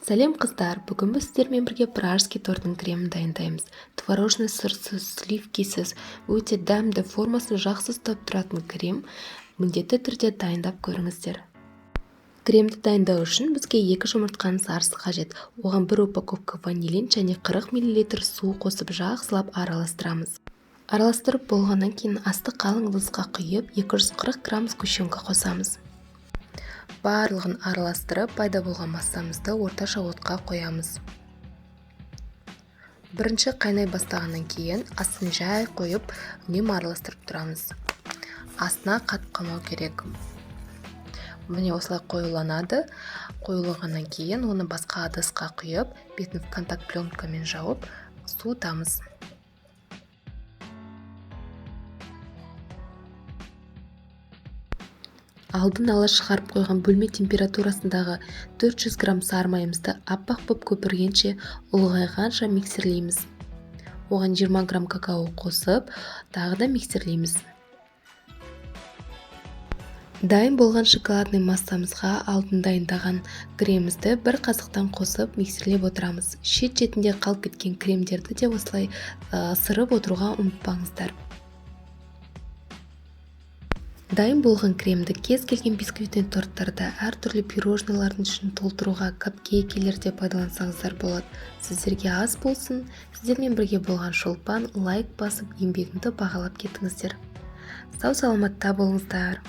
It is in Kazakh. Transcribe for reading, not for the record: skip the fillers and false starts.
Сәлем қыздар, бүгін біз сіздермен бірге пражский торттың кремін дайындаймыз. Творожный сырсыз, сливкисіз, өте дәмді, формасын жақсы ұстап тұратын крем міндетті түрде дайындап көріңіздер. Кремді дайындау үшін бізге 2 жұмыртқаның сарысы қажет. Оған 1 упаковка ванилин және 40 мл су қосып жақсылап араластырамыз. Араластырып болғаннан кейін асты қалың ыдысқа құйып 240 грамм сгущенка қосамыз. Барлығын араластырып, пайда болған массамызды орташа отқа қоямыз. Бірінші қайнай бастағаннан кейін астын жай қойып, үнемі араластырып тұрамыз. Астына қатып қалмау керек. Міне осылай қоюланады. Қоюланғаннан кейін оны басқа ыдысқа құйып, бетін контакт пленкамен жауып, суытамыз. Алдын ала шығарып қойған бөлме температурасындағы 400 грамм сары майымызды аппақ боп көпіргенше ұлғайғанша миксерлейміз. Оған 20 грамм какао қосып, тағы да миксерлейміз. Дайын болған шоколадный массамызға алдын дайындаған кремімізді бір қасықтан қосып миксерлеп отырамыз. Шет-шетінде қалып кеткен кремдерді де осылай сырып отыруға ұмытпаңыздар. Дайын болған кремді кез келген бисквиттен торттарда, әртүрлі пирожныйлардың ішін толтыруға, капкейкелерде пайдалансаңыздар болады. Сіздерге ас болсын, сіздермен бірге болған Шолпан лайк басып, еңбегімді бағалап кетіңіздер. Сау саламатта болыңыздар.